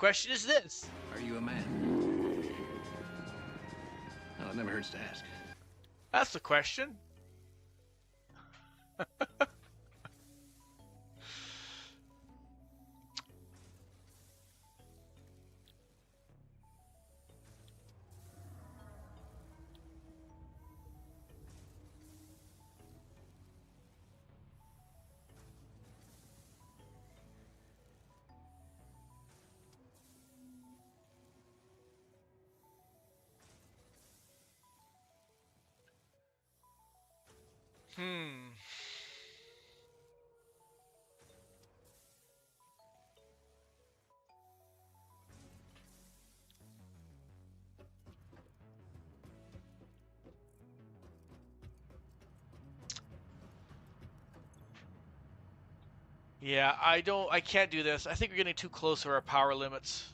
question is this. Are you a man? Well, it never hurts to ask. That's the question. Yeah, I can't do this. I think we're getting too close to our power limits.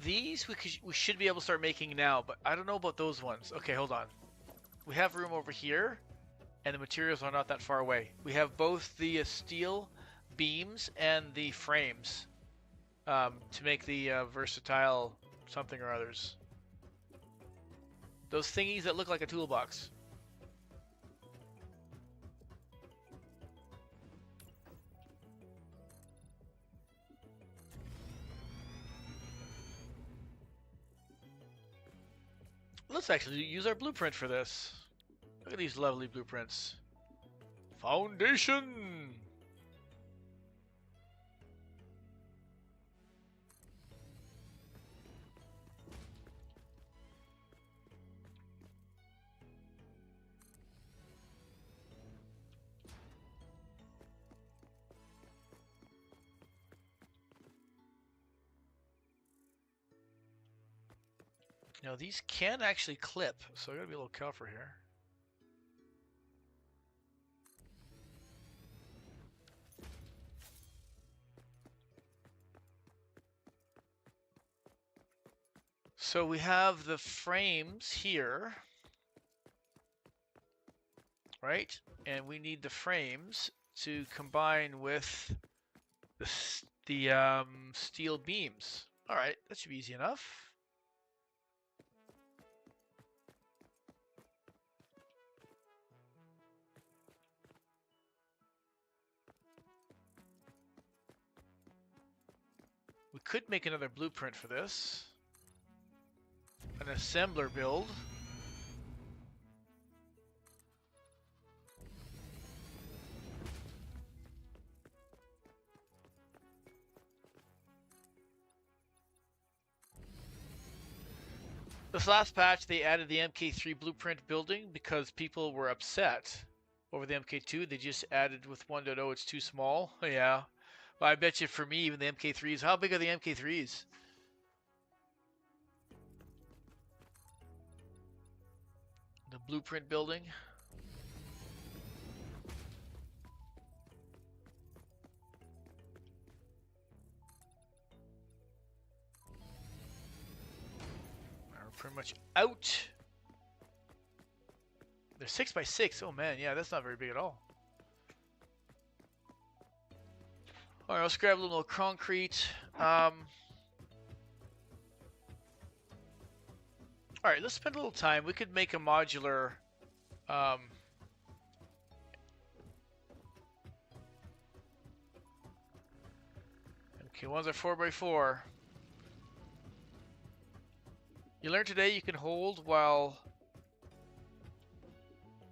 These we should be able to start making now, but I don't know about those ones. Okay, hold on. We have room over here, and the materials are not that far away. We have both the steel beams and the frames to make the versatile something or others. Those thingies that look like a toolbox. Let's actually use our blueprint for this. Look at these lovely blueprints. Foundation! Now these can actually clip, so I gotta be a little careful here. So we have the frames here, right? And we need the frames to combine with the steel beams. All right, that should be easy enough. We could make another blueprint for this. An assembler build. This last patch, they added the MK3 blueprint building because people were upset over the MK2. They just added with 1.0, it's too small. Yeah. Well, I bet you for me, even the MK3s, how big are the MK3s? The blueprint building. We're pretty much out. They're 6x6. Oh man, yeah, that's not very big at all. All right, let's grab a little concrete. All right, let's spend a little time. We could make a modular. Okay, ones are 4x4. You learned today you can hold while.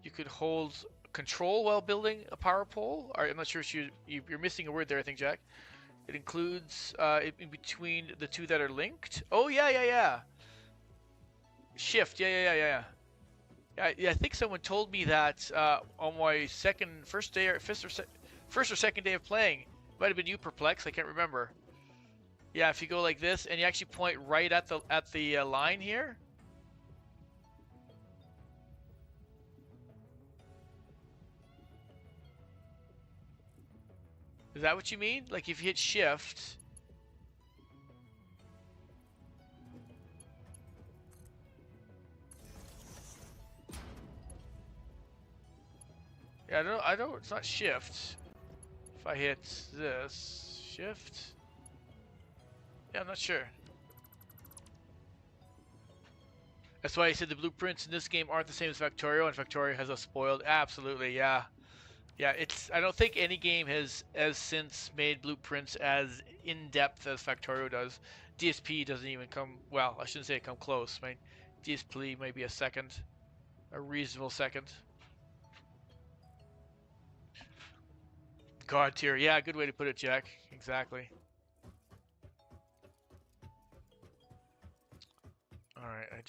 You could hold control while building a power pole. All right, I'm not sure if you're missing a word there, I think, Jack. It includes in between the two that are linked. Oh, yeah. Shift, yeah. I think someone told me that on my first or second day of playing. It might have been you, Perplex. I can't remember. Yeah, if you go like this and you actually point right at the line here. Is that what you mean? Like if you hit shift... Yeah, I don't, it's not shift. If I hit this, shift. Yeah, I'm not sure. That's why I said the blueprints in this game aren't the same as Factorio, and Factorio has us spoiled. Absolutely, yeah. Yeah, it's. I don't think any game has since made blueprints as in-depth as Factorio does. DSP doesn't even come, well, I shouldn't say it come close. I mean, DSP might be a reasonable second. God tier, yeah, good way to put it, Jack. Exactly. All right, I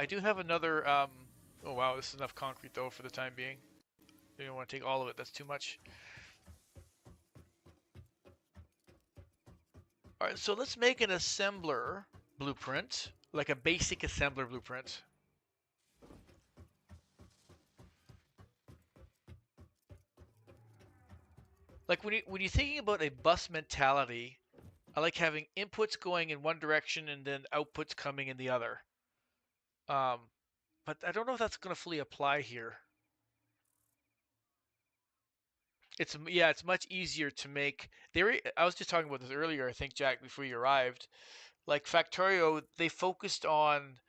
do have another. Oh wow, this is enough concrete though for the time being. You don't want to take all of it. That's too much. All right, so let's make an assembler blueprint, like a basic assembler blueprint. Like when you're thinking about a bus mentality, I like having inputs going in one direction and then outputs coming in the other. But I don't know if that's going to fully apply here. It's much easier to make. I was just talking about this earlier, I think, Jack, before you arrived. Like Factorio, they focused on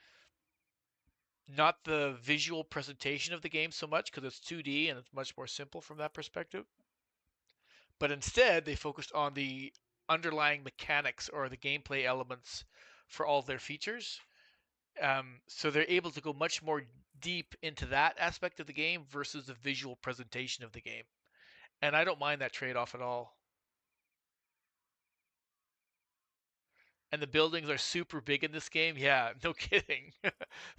not the visual presentation of the game so much because it's 2D and it's much more simple from that perspective. But instead, they focused on the underlying mechanics or the gameplay elements for all of their features. So they're able to go much more deep into that aspect of the game versus the visual presentation of the game. And I don't mind that trade-off at all. And the buildings are super big in this game. Yeah, no kidding.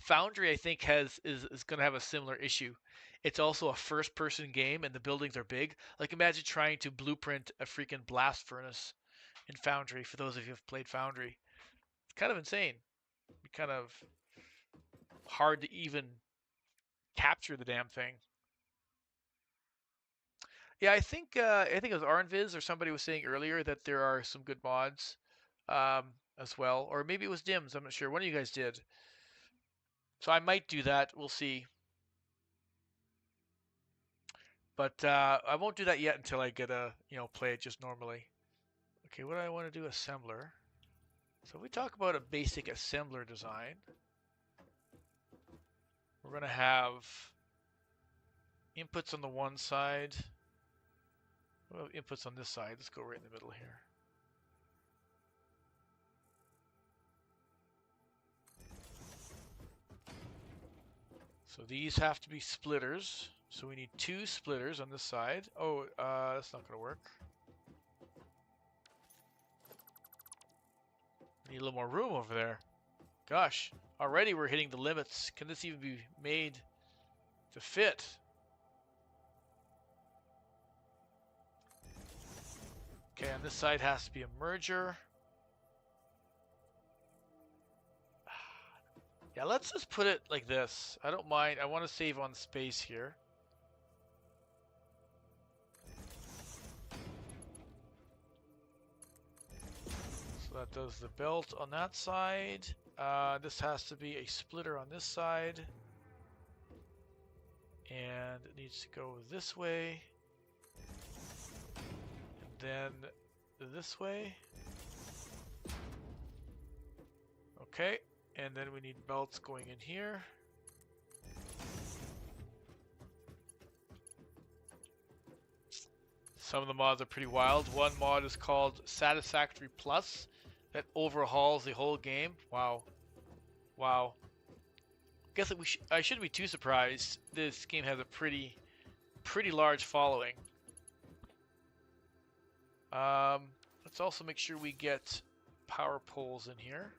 Foundry, I think, is going to have a similar issue. It's also a first-person game, and the buildings are big. Like, imagine trying to blueprint a freaking blast furnace in Foundry. For those of you who have played Foundry, it's kind of insane. It'd be kind of hard to even capture the damn thing. Yeah, I think it was Arnviz or somebody was saying earlier that there are some good mods as well, or maybe it was Dims. I'm not sure. One of you guys did. So I might do that. We'll see. But I won't do that yet until I get play it just normally. Okay, what do I want to do? Assembler. So if we talk about a basic assembler design, we're going to have inputs on the one side. Well, inputs on this side. Let's go right in the middle here. So these have to be splitters. So we need 2 splitters on this side. Oh, that's not going to work. Need a little more room over there. Gosh, already we're hitting the limits. Can this even be made to fit? Okay, on this side has to be a merger. Yeah, let's just put it like this. I don't mind. I want to save on space here. So that does the belt on that side. This has to be a splitter on this side. And it needs to go this way. And then this way. Okay. And then we need belts going in here. Some of the mods are pretty wild. One mod is called Satisfactory Plus that overhauls the whole game. Wow. Wow. Guess that I shouldn't be too surprised. This game has a pretty large following. Let's also make sure we get power poles in here.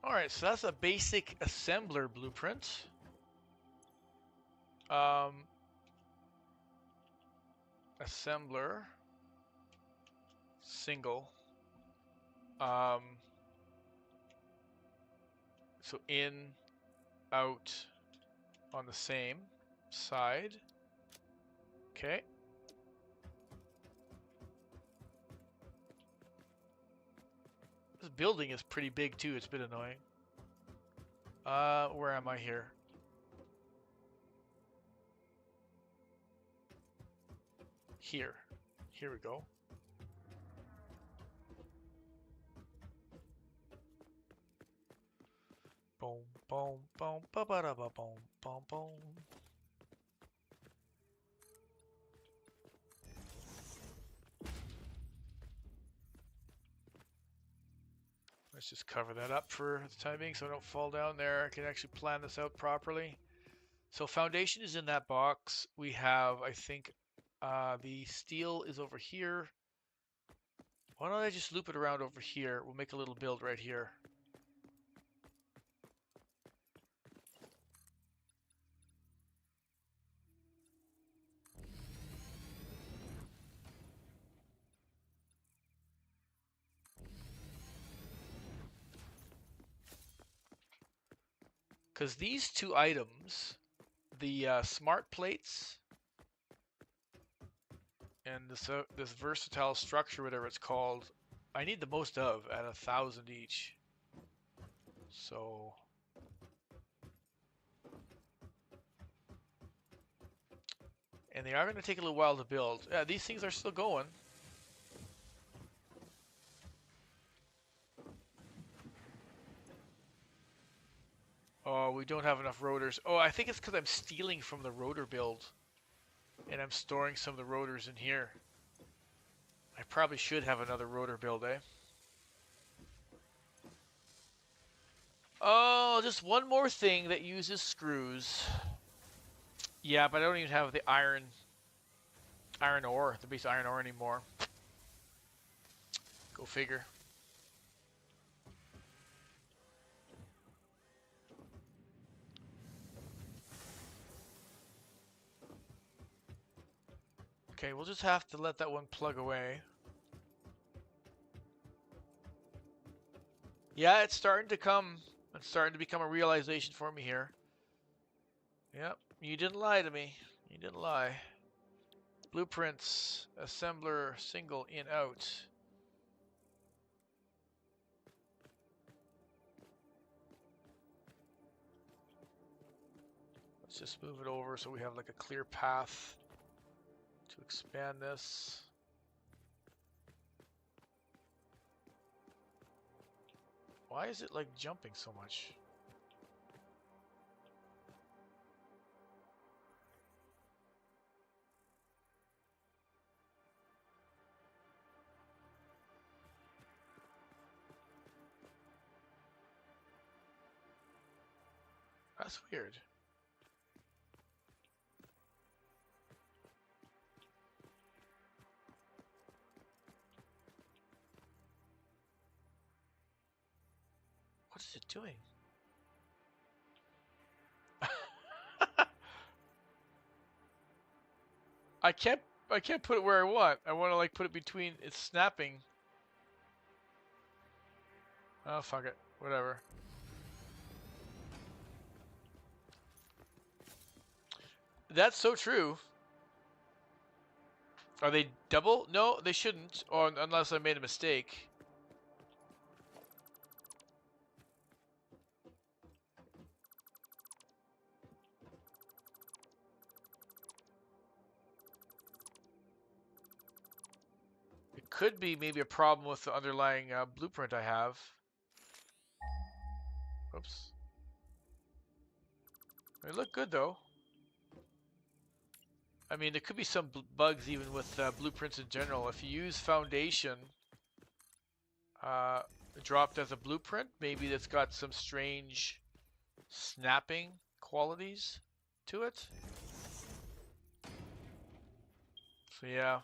Alright, so that's a basic assembler blueprint. assembler, single. So in, out on the same side. Okay. This building is pretty big too. It's a bit annoying. Where am I here? Here. Here we go. Boom, boom, boom, ba ba da ba boom, boom, boom. Let's just cover that up for the time being so I don't fall down there. I can actually plan this out properly. So foundation is in that box. We have, I think, the steel is over here. Why don't I just loop it around over here? We'll make a little build right here. Because these two items, the smart plates and this versatile structure, whatever it's called, I need the most of at 1,000 each. So and they are going to take a little while to build. These things are still going. Oh, we don't have enough rotors. Oh, I think it's because I'm stealing from the rotor build. And I'm storing some of the rotors in here. I probably should have another rotor build, eh? Oh, just one more thing that uses screws. Yeah, but I don't even have the iron ore, the base iron ore anymore. Go figure. Okay, we'll just have to let that one plug away. Yeah, it's starting to come. It's starting to become a realization for me here. Yep, you didn't lie to me. You didn't lie. Blueprints, assembler, single, in, out. Let's just move it over so we have like a clear path to expand this. Why is it like jumping so much? That's weird. What is it doing? I can't put it where I want. I want to like put it between. It's snapping. Oh fuck it. Whatever. That's so true. Are they double? No, they shouldn't. Or unless I made a mistake. It could be maybe a problem with the underlying blueprint I have. Oops. They look good though. I mean, there could be some bugs even with blueprints in general. If you use foundation dropped as a blueprint, maybe that's got some strange snapping qualities to it. So yeah.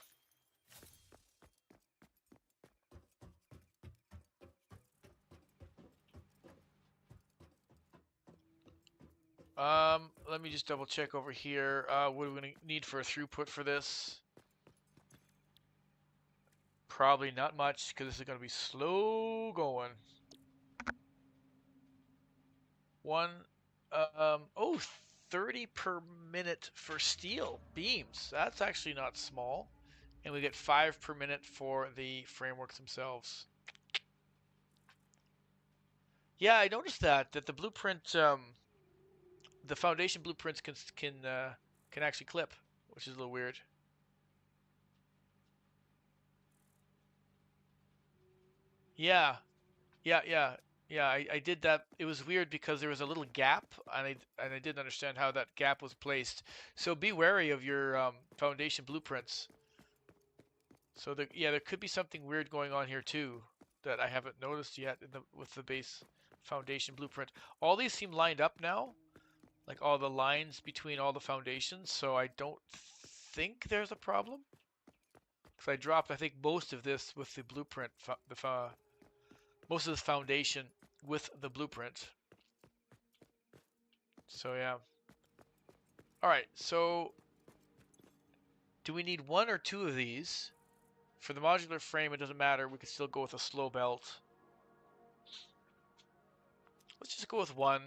Let me just double check over here. What are we gonna need for a throughput for this? Probably not much, because this is going to be slow going. Oh, 30 per minute for steel beams. That's actually not small. And we get 5 per minute for the frameworks themselves. Yeah, I noticed that the blueprint, the foundation blueprints can actually clip, which is a little weird. Yeah, yeah. I did that. It was weird because there was a little gap, and I didn't understand how that gap was placed. So be wary of your foundation blueprints. So there could be something weird going on here too that I haven't noticed yet with the base foundation blueprint. All these seem lined up now, like all the lines between all the foundations. So I don't think there's a problem. Because I dropped, I think, most of this with the blueprint, most of this foundation with the blueprint. So yeah. All right. So do we need 1 or 2 of these? For the modular frame, it doesn't matter. We could still go with a slow belt. Let's just go with 1.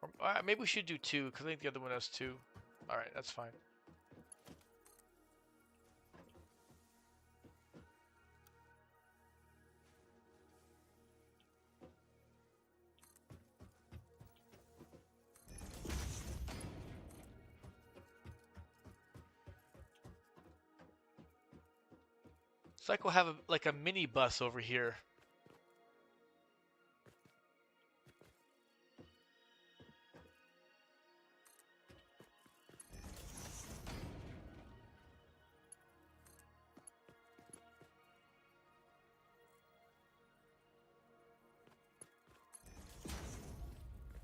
Or, maybe we should do 2, because I think the other one has 2. All right, that's fine. It's like we'll have like a mini bus over here.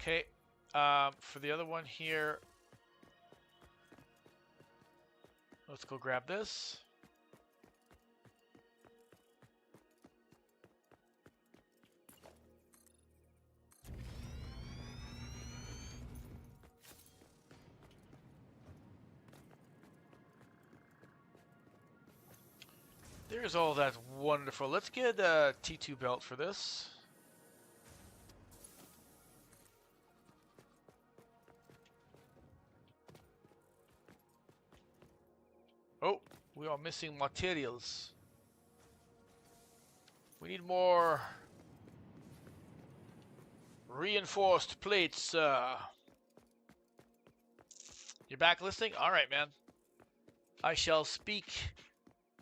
Okay, for the other one here, let's go grab this. There's all that wonderful. Let's get a T2 belt for this. Oh, we are missing materials. We need more reinforced plates. You're back listening? All right, man. I shall speak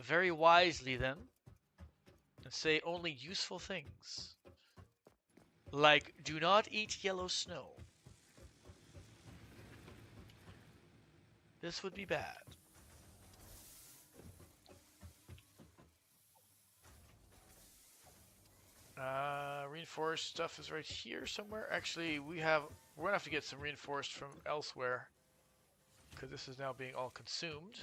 very wisely then and say only useful things. Like, do not eat yellow snow. This would be bad. Reinforced stuff is right here somewhere. Actually, we're gonna have to get some reinforced from elsewhere because this is now being all consumed.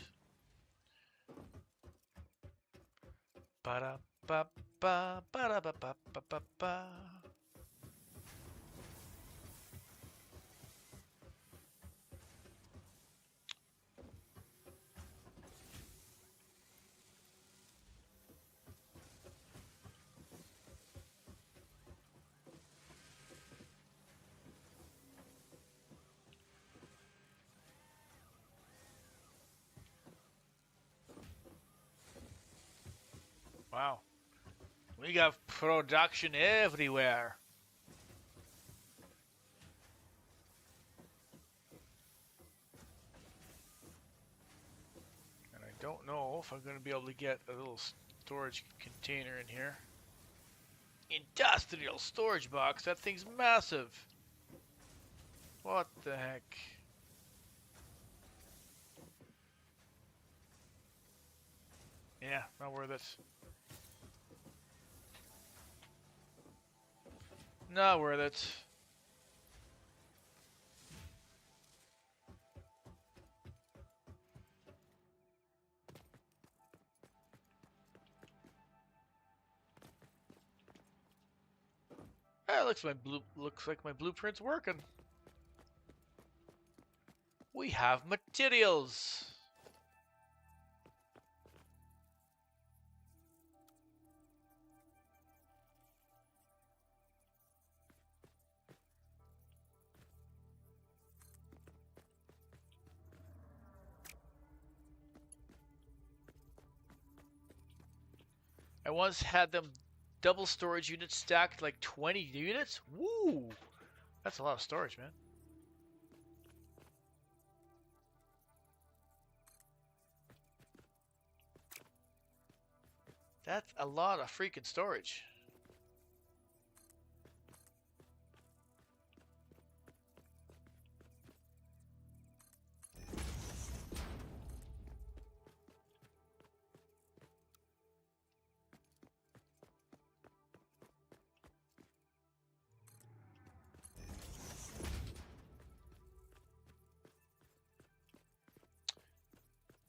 Ba ba ba ba ba ba ba ba ba. Wow. We got production everywhere. And I don't know if I'm going to be able to get a little storage container in here. Industrial storage box? That thing's massive. What the heck? Yeah, not worth it. Not worth it. Looks like my blueprint's working. We have materials. once had them double storage units stacked like 20 units. Woo! That's a lot of storage, man. That's a lot of freaking storage.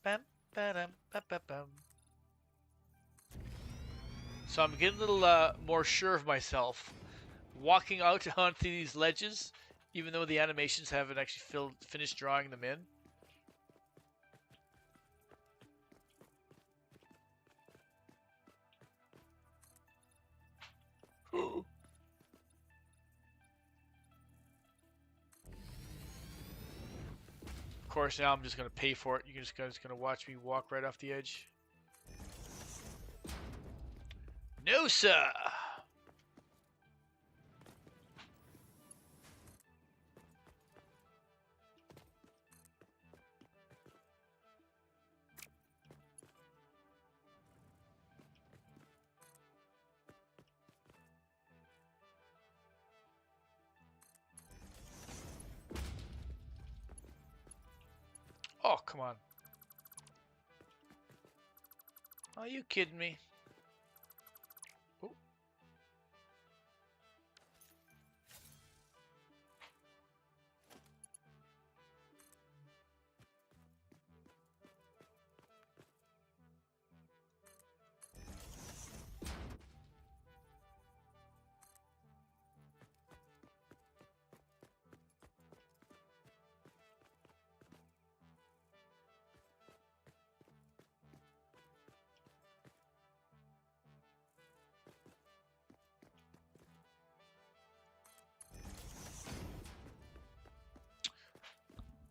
Bam, ba-dum, ba-ba-bum. So I'm getting a little more sure of myself walking out onto these ledges, even though the animations haven't actually finished drawing them in. Of course, now I'm just going to pay for it. You're just going to watch me walk right off the edge. No, sir! Oh, come on. Are you kidding me? Oh.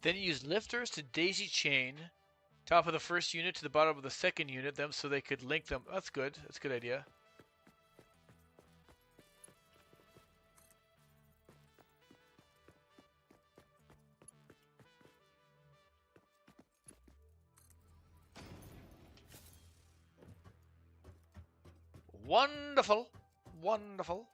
Then you use lifters to daisy chain top of the first unit to the bottom of the second unit, them so they could link them. That's good. That's a good idea. Wonderful. Wonderful.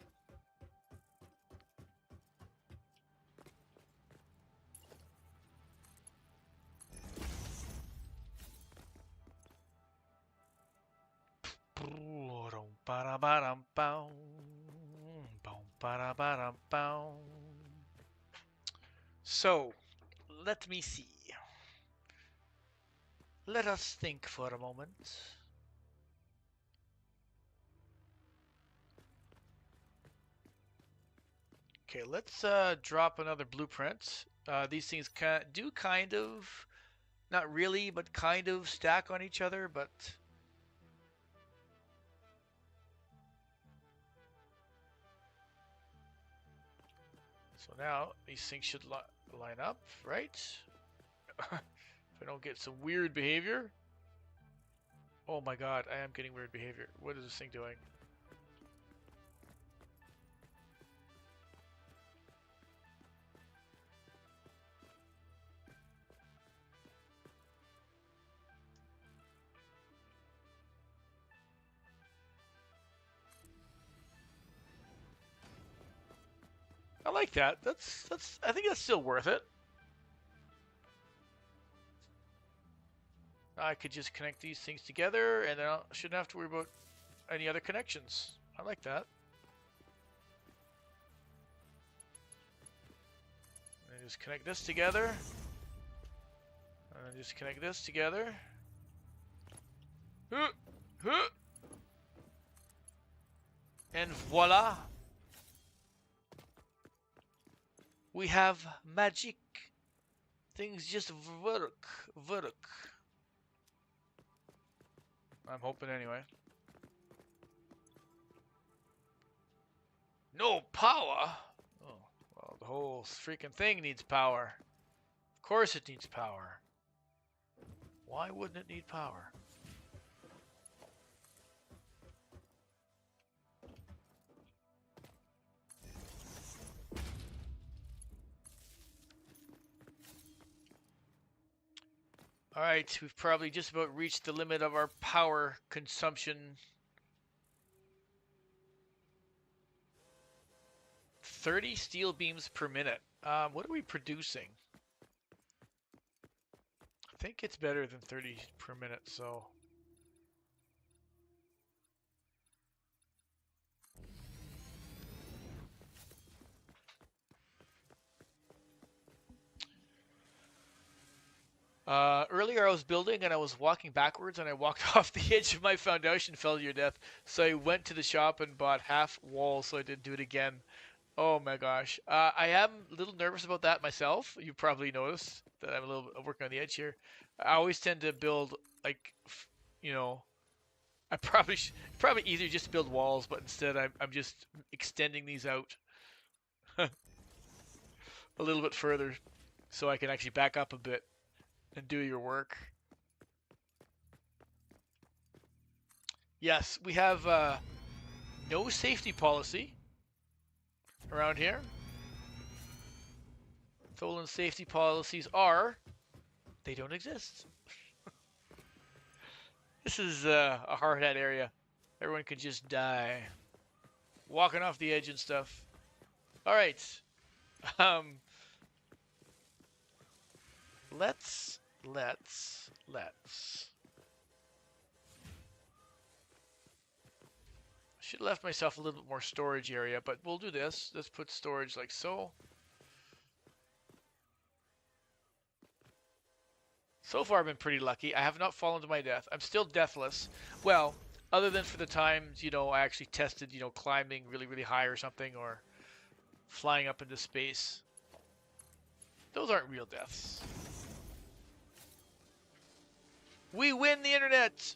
So, let me see. Let us think for a moment. Okay, let's drop another blueprint. These things do kind of, not really, but kind of stack on each other, but... So now, these things should line up, right? If I don't get some weird behavior. Oh my god, I am getting weird behavior. What is this thing doing? I like that. I think that's still worth it. I could just connect these things together and then I shouldn't have to worry about any other connections. I like that. And just connect this together. And just connect this together. And voila. We have magic. Things just work. I'm hoping anyway. No power? Oh, well, the whole freaking thing needs power. Of course it needs power. Why wouldn't it need power? Alright, we've probably just about reached the limit of our power consumption. 30 steel beams per minute. What are we producing? I think it's better than 30 per minute, so... Earlier I was building and I was walking backwards and I walked off the edge of my foundation, fell to your death. So I went to the shop and bought half wall so I didn't do it again. Oh my gosh. I am a little nervous about that myself. You probably noticed that I'm a little working on the edge here. I always tend to build like, you know, I probably easier just to build walls, but instead I'm just extending these out a little bit further so I can actually back up a bit and do your work. Yes, we have no safety policy around here. Tholen safety policies are, they don't exist. This is a hard hat area. Everyone could just die. Walking off the edge and stuff. Alright. Let's. Should have left myself a little bit more storage area, but we'll do this. Let's put storage like so. So far I've been pretty lucky. I have not fallen to my death. I'm still deathless. Well, other than for the times, you know, I actually tested, you know, climbing really, really high or something, or flying up into space. Those aren't real deaths. We win the internet!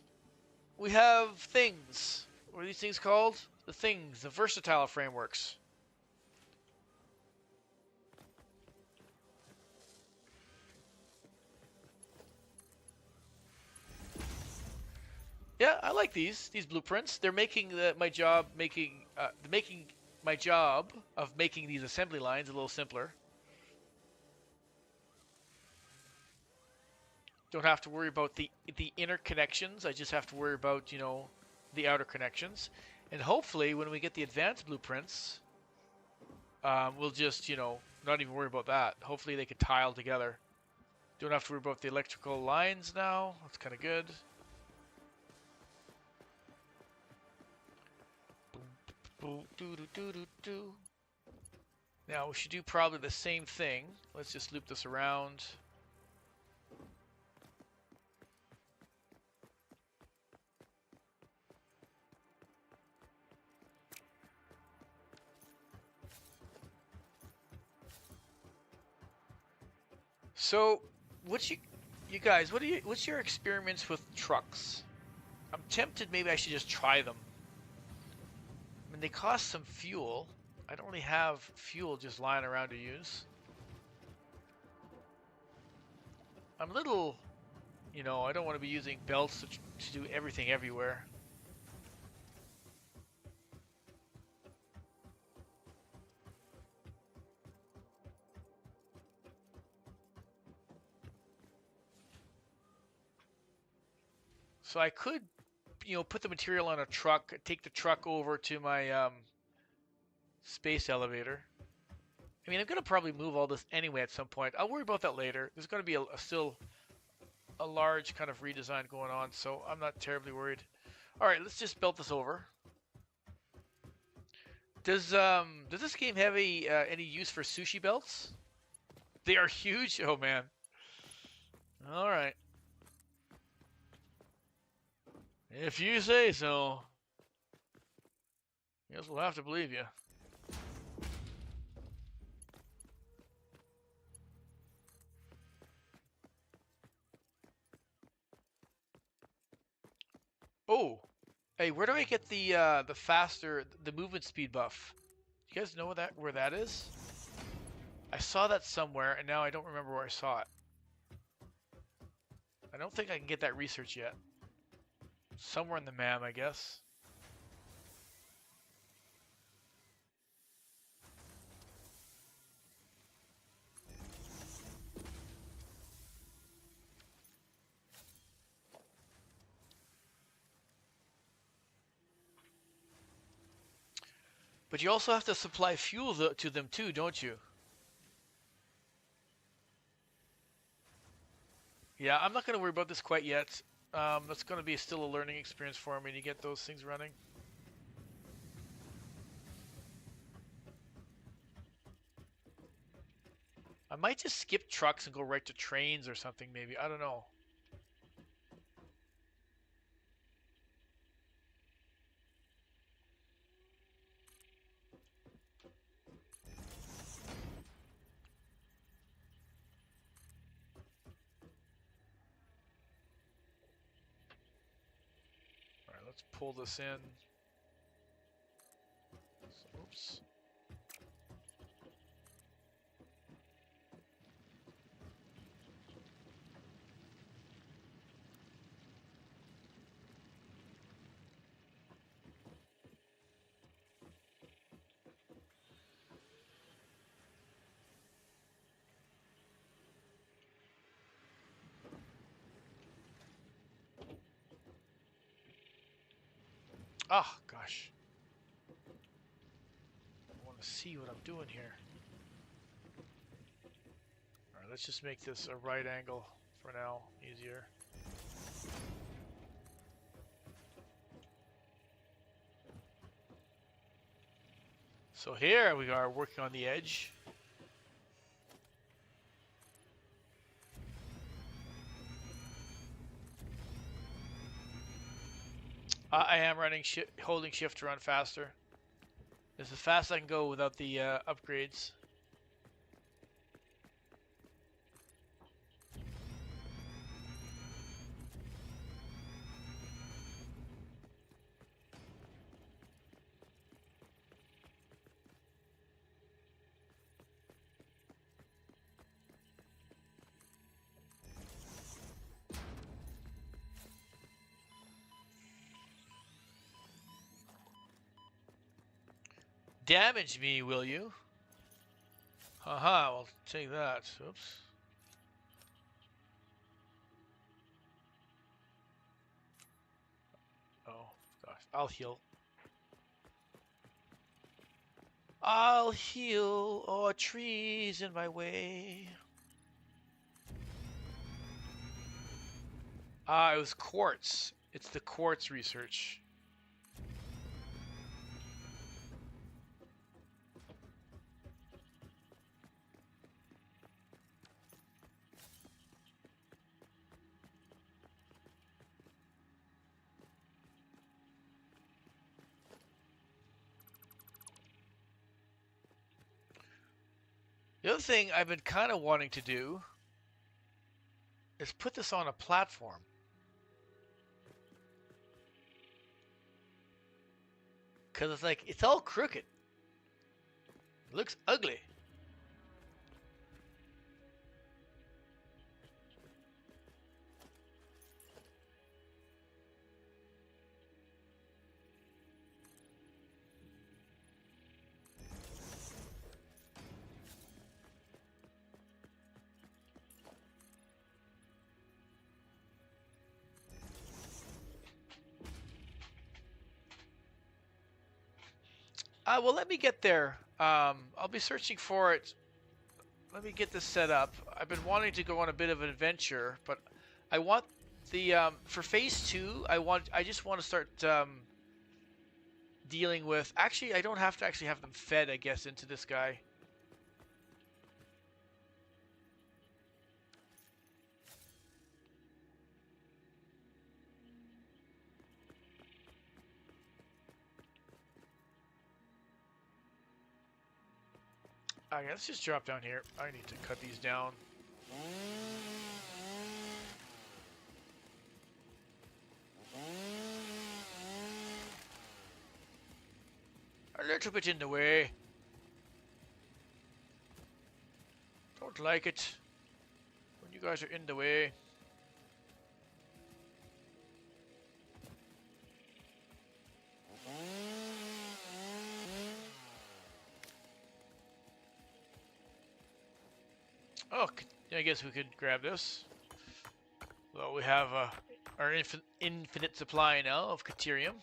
We have things. What are these things called? The things, the versatile frameworks. Yeah, I like these blueprints. They're making my job of making these assembly lines a little simpler. Don't have to worry about the inner connections. I just have to worry about, you know, the outer connections. And hopefully when we get the advanced blueprints, we'll just, you know, not even worry about that. Hopefully they could tile together. Don't have to worry about the electrical lines now. That's kind of good. Now we should do probably the same thing. Let's just loop this around. So, what's your experience with trucks? I'm tempted maybe I should just try them. I mean, they cost some fuel. I don't really have fuel just lying around to use. I'm a little, you know, I don't want to be using belts to do everything everywhere. So I could, you know, put the material on a truck, take the truck over to my space elevator. I mean, I'm gonna probably move all this anyway at some point. I'll worry about that later. There's gonna be still a large kind of redesign going on, so I'm not terribly worried. All right, let's just belt this over. Does this game have any use for sushi belts? They are huge. Oh man. All right. If you say so. Guess we'll have to believe you. Oh, hey, where do I get the movement speed buff? You guys know where that is? I saw that somewhere, and now I don't remember where I saw it. I don't think I can get that research yet. Somewhere in the MAM, I guess. But you also have to supply fuel to them too, don't you? Yeah, I'm not going to worry about this quite yet. That's going to be still a learning experience for me to get those things running. I might just skip trucks and go right to trains or something, maybe. I don't know. All right, let's pull this in. So, oops. Ah, gosh. I want to see what I'm doing here. All right, let's just make this a right angle for now. Easier. So here we are working on the edge. I am holding shift to run faster. This is as fast as I can go without the upgrades. Damage me, will you? Haha, well, take that. Oops. Oh, gosh. I'll heal. I'll heal. Oh, a tree's in my way. Ah, it was quartz. It's the quartz research. The other thing I've been kind of wanting to do is put this on a platform. Because it's like, it's all crooked. It looks ugly. Well, let me get there. I'll be searching for it. Let me get this set up. I've been wanting to go on a bit of an adventure, but I want the for phase 2. I just want to start dealing with. Actually, I don't have to actually have them fed, I guess, into this guy. Okay, let's just drop down here. I need to cut these down. A little bit in the way. Don't like it when you guys are in the way. Oh, I guess we could grab this. Well, we have our infinite supply now of Caterium.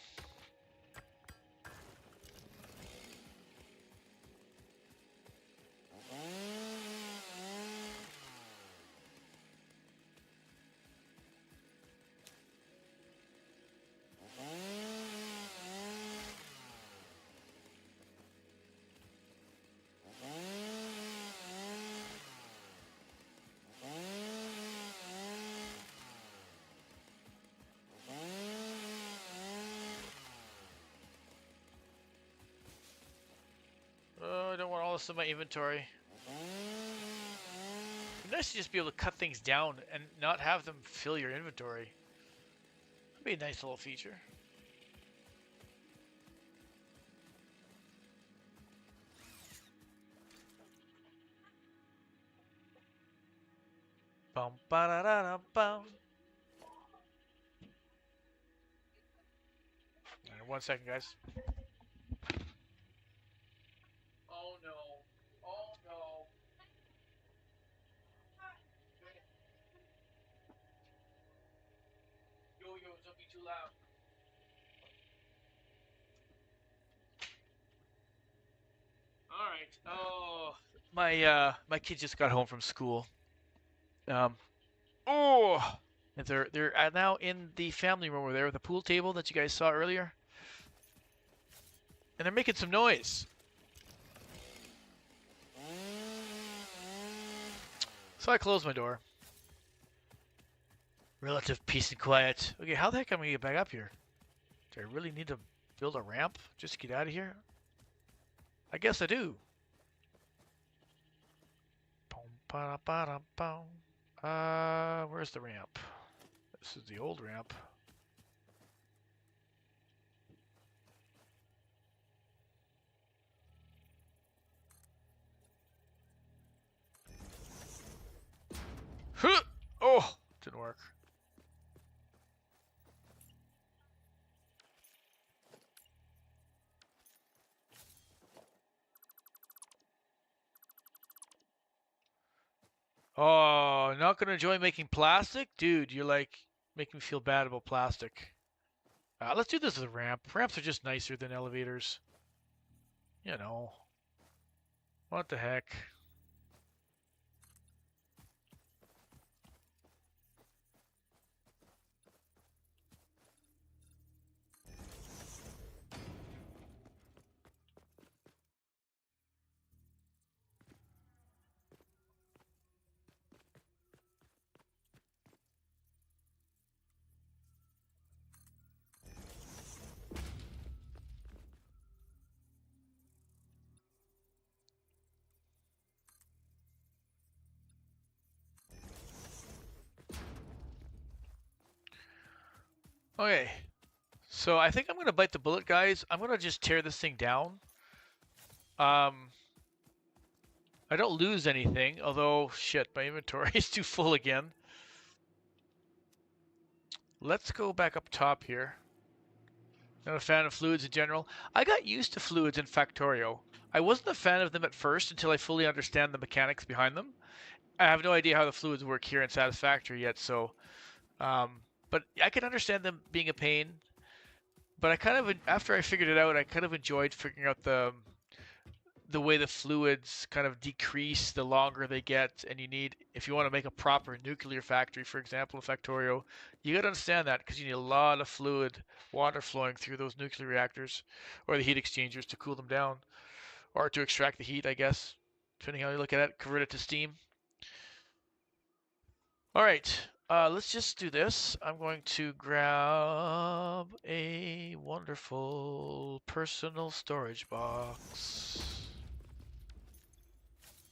most of my inventory. It'd be nice to just be able to cut things down and not have them fill your inventory. That'd be a nice little feature. Bum ba da da da bum. Right, 1 second, guys. Oh no. Oh no. Yo, don't be too loud. Alright. Oh, my kid just got home from school. Oh, and they're now in the family room over there with the pool table that you guys saw earlier. And they're making some noise. So I closed my door. Relative peace and quiet. Okay, how the heck am I gonna get back up here? Do I really need to build a ramp just to get out of here? I guess I do. Where's the ramp? This is the old ramp. Huh! Oh, didn't work. Oh, not gonna enjoy making plastic? Dude, you're like making me feel bad about plastic. Let's do this as a ramp. Ramps are just nicer than elevators. You know. What the heck? Okay. So I think I'm gonna bite the bullet, guys. I'm gonna just tear this thing down. I don't lose anything, although shit, my inventory is too full again. Let's go back up top here. Not a fan of fluids in general. I got used to fluids in Factorio. I wasn't a fan of them at first until I fully understand the mechanics behind them. I have no idea how the fluids work here in Satisfactory yet, so but I can understand them being a pain. But I kind of, after I figured it out, I kind of enjoyed figuring out the way the fluids kind of decrease the longer they get, and you need, if you want to make a proper nuclear factory, for example, in Factorio, you got to understand that because you need a lot of fluid water flowing through those nuclear reactors or the heat exchangers to cool them down or to extract the heat, I guess, depending how you look at it, convert it to steam. All right, let's just do this. I'm going to grab a wonderful personal storage box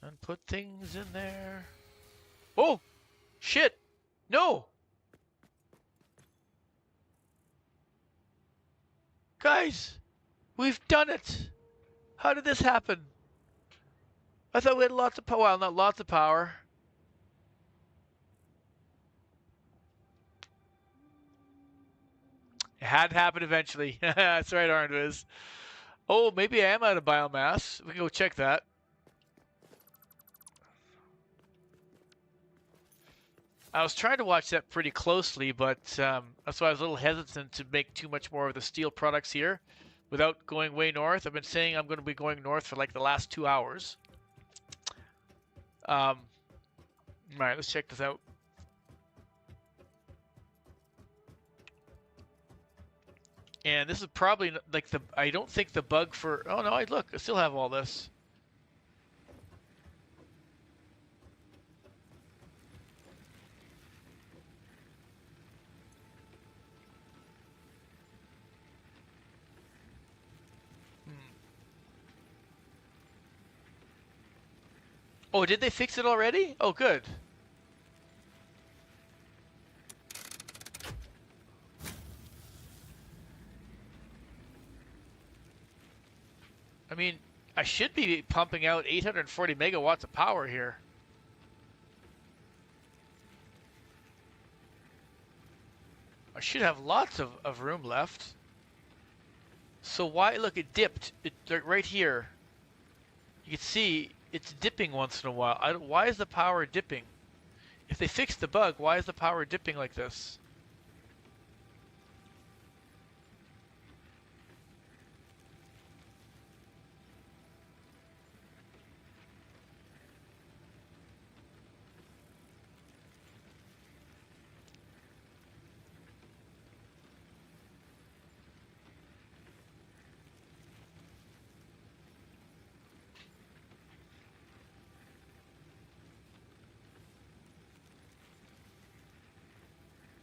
and put things in there. Oh, shit. No. Guys, we've done it. How did this happen? I thought we had lots of power. Well, not lots of power. It had to happen eventually. That's right, Arnviz. Oh, maybe I am out of biomass. We can go check that. I was trying to watch that pretty closely, but that's why I was a little hesitant to make too much more of the steel products here without going way north. I've been saying I'm going to be going north for like the last 2 hours. All right, let's check this out. And this is probably like I don't think the bug for, oh no, look, I still have all this. Oh, did they fix it already? Oh, good. I mean, I should be pumping out 840 megawatts of power here. I should have lots of room left. So why, look, it dipped. Like right here. You can see it's dipping once in a while. Why is the power dipping? If they fixed the bug, why is the power dipping like this?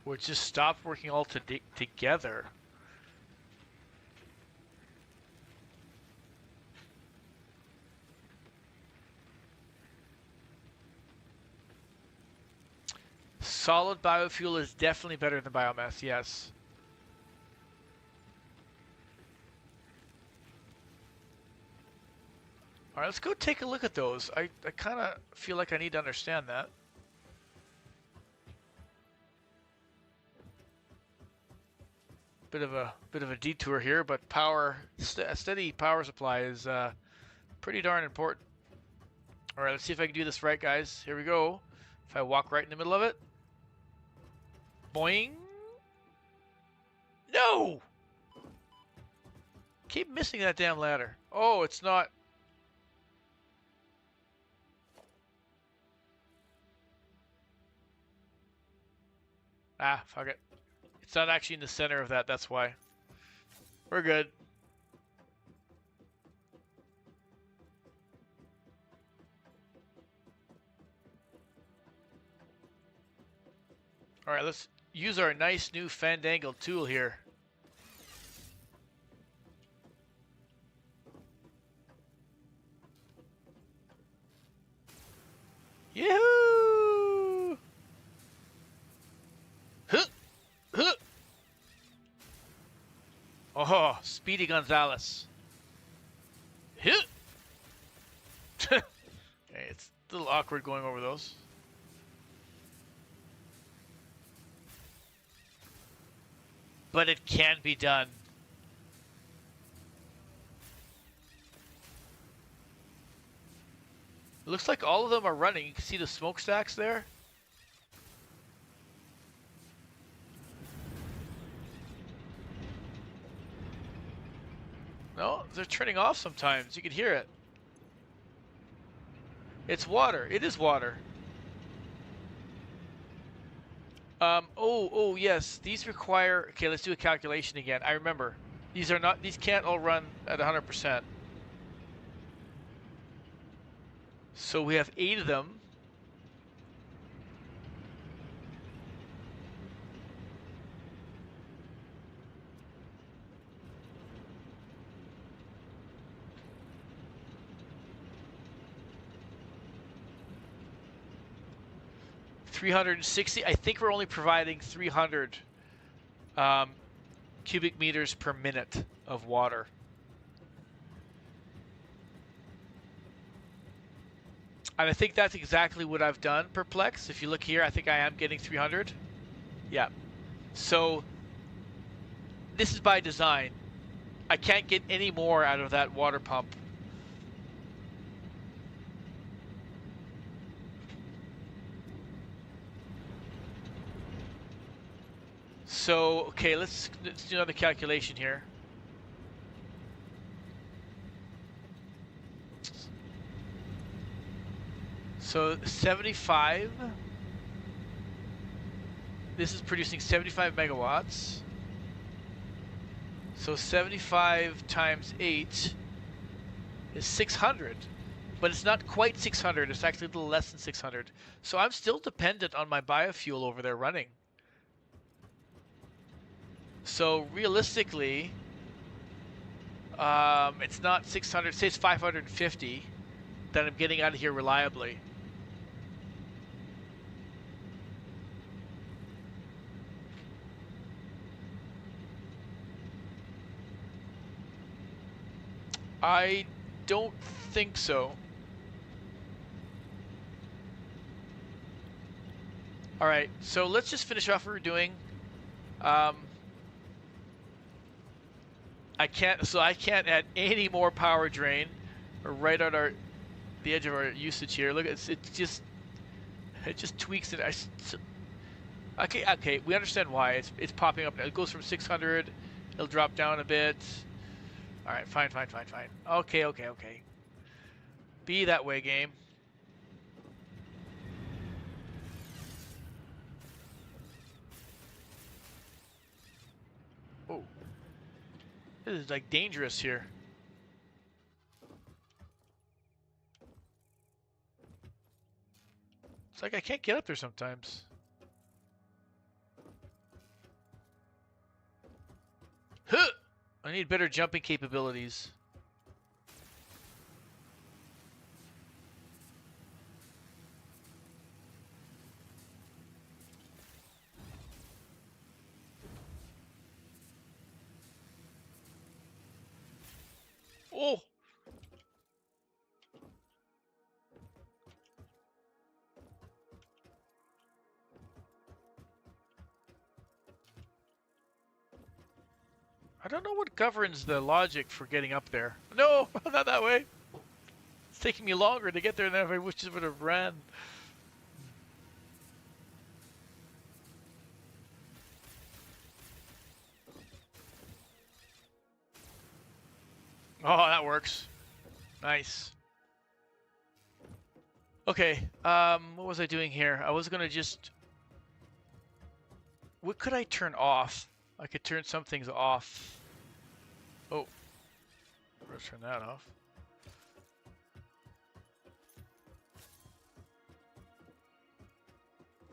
Or it just stopped working all together. Solid biofuel is definitely better than biomass, yes. Alright, let's go take a look at those. I kind of feel like I need to understand that. Bit of a detour here, but a steady power supply is pretty darn important. All right, let's see if I can do this right, guys. Here we go. If I walk right in the middle of it, boing! No! Keep missing that damn ladder. Oh, it's not. Ah, fuck it. It's not actually in the center of that, that's why. We're good. Alright, let's use our nice new fandangled tool here. Yahoo! Huh! Huh! Oh, Speedy Gonzales. Huh! Okay, it's a little awkward going over those. But it can be done. It looks like all of them are running. You can see the smokestacks there. No, they're turning off sometimes. You can hear it. It's water. It is water. Oh, yes. These require... Okay, let's do a calculation again. I remember. These can't all run at 100%. So we have 8 of them. $360. I think we're only providing 300 cubic meters per minute of water. And I think that's exactly what I've done, Perplex. If you look here, I think I am getting 300. Yeah. So this is by design. I can't get any more out of that water pump. So, okay, let's do another calculation here. So 75, this is producing 75 megawatts. So 75 times 8 is 600, but it's not quite 600, it's actually a little less than 600. So I'm still dependent on my biofuel over there running. So realistically, it's not 600, say it's 550. that I'm getting out of here reliably. I don't think so. All right, so let's just finish off what we're doing. I can't add any more power drain. We're right at the edge of our usage here. Look, it just tweaks it. Okay, we understand why it's popping up now. It goes from 600, it'll drop down a bit. All right, fine. Okay. Be that way, game. Oh, this is like dangerous here. It's like I can't get up there sometimes. Huh! I need better jumping capabilities. Oh! I don't know what governs the logic for getting up there. No, not that way. It's taking me longer to get there than if I wish it would have ran. Oh, that works. Nice. Okay, what was I doing here? I was gonna just... What could I turn off? I could turn some things off. Oh. Let's turn that off.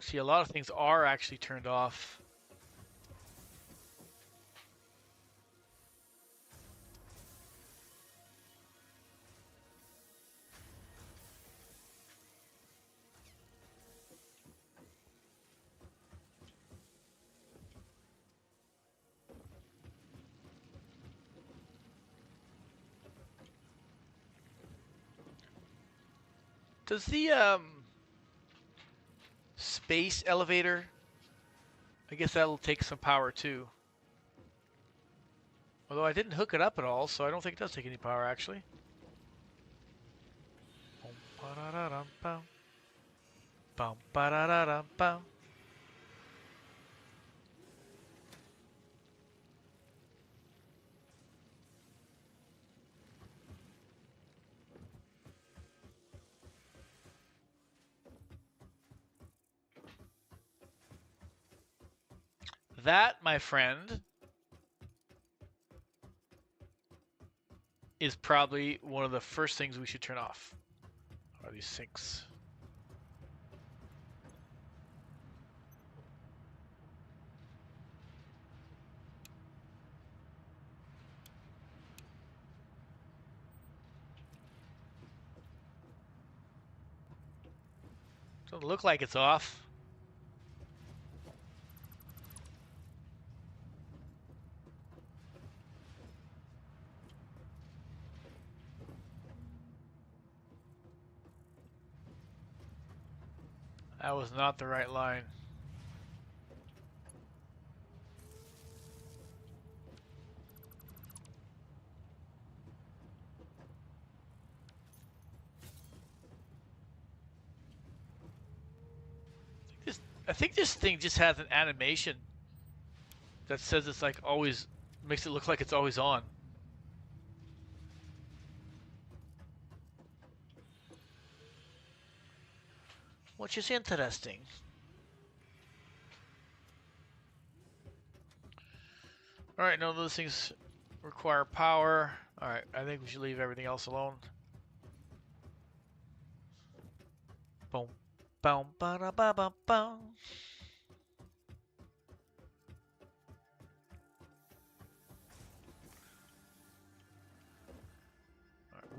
See, a lot of things are actually turned off. Does the space elevator, I guess that'll take some power too. Although I didn't hook it up at all, so I don't think it does take any power actually. That, my friend, is probably one of the first things we should turn off. Are these sinks? Doesn't look like it's off. That was not the right line. I think this thing just has an animation that says it's like always, makes it look like it's always on. Which is interesting. Alright, none of those things require power. Alright, I think we should leave everything else alone. Boom. Boom, ba da ba ba boom.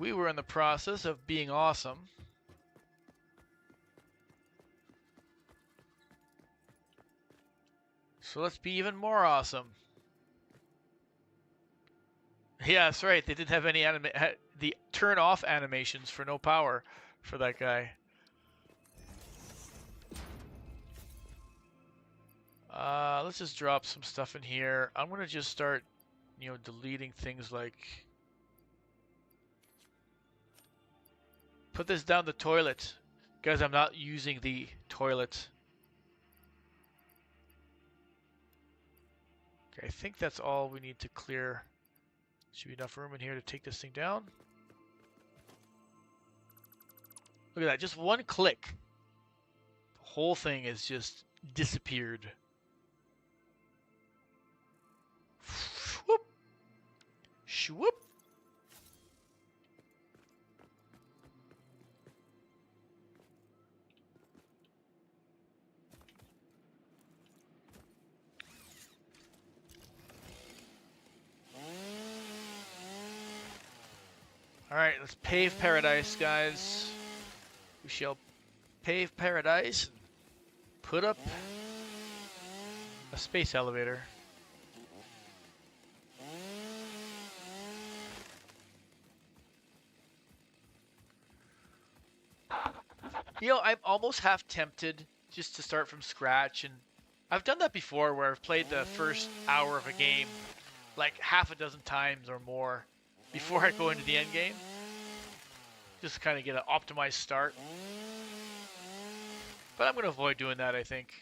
We were in the process of being awesome. So let's be even more awesome. Yeah, that's right. They didn't have any the turn off animations for no power for that guy. Let's just drop some stuff in here. I'm gonna just start, deleting things like put this down the toilet. Guys, I'm not using the toilet. Okay, I think that's all we need to clear. Should be enough room in here to take this thing down. Look at that, just one click. The whole thing has just disappeared. Whoop. Shwoop. Alright, let's pave paradise, guys. We shall pave paradise and put up a space elevator. I'm almost half tempted just to start from scratch, and I've done that before where I've played the first hour of a game like half a dozen times or more before I go into the end game. Just to kind of get an optimized start. But I'm going to avoid doing that, I think.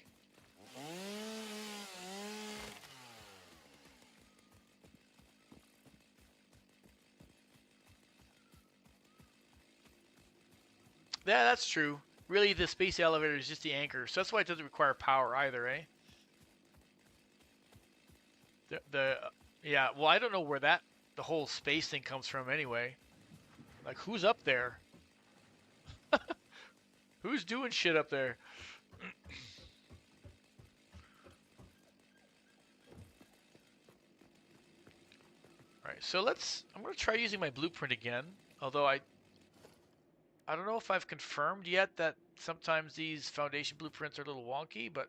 Yeah, that's true. Really, the space elevator is just the anchor, so that's why it doesn't require power either, eh? Yeah, well, I don't know where the whole space thing comes from anyway. Like, who's up there? Who's doing shit up there? Alright, so I'm going to try using my blueprint again. Although I don't know if I've confirmed yet that sometimes these foundation blueprints are a little wonky, but...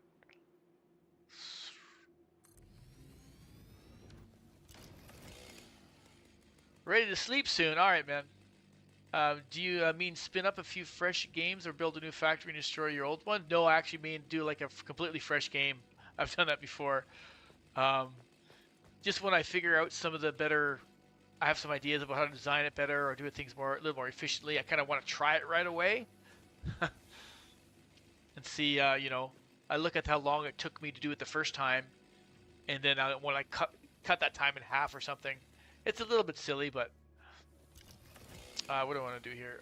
Ready to sleep soon. Alright, man. Do you mean spin up a few fresh games or build a new factory and destroy your old one? No, I actually mean do like a completely fresh game. I've done that before. Just when I figure out some of the better... I have some ideas about how to design it better or do things a little more efficiently. I kind of want to try it right away. And see, I look at how long it took me to do it the first time. And then when I cut that time in half or something. It's a little bit silly, but... what do I want to do here?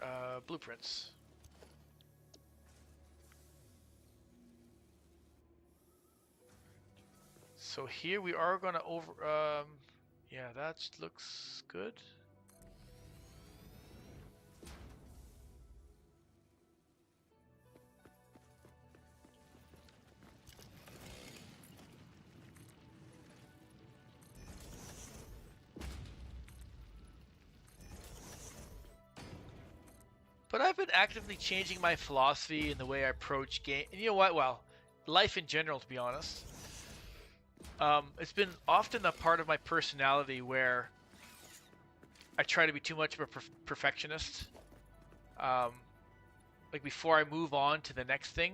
Blueprints. So here we are going to yeah, that looks good. But I've been actively changing my philosophy in the way I approach game. And you know what? Well, life in general, to be honest. It's been often a part of my personality where I try to be too much of a perfectionist. Like before I move on to the next thing,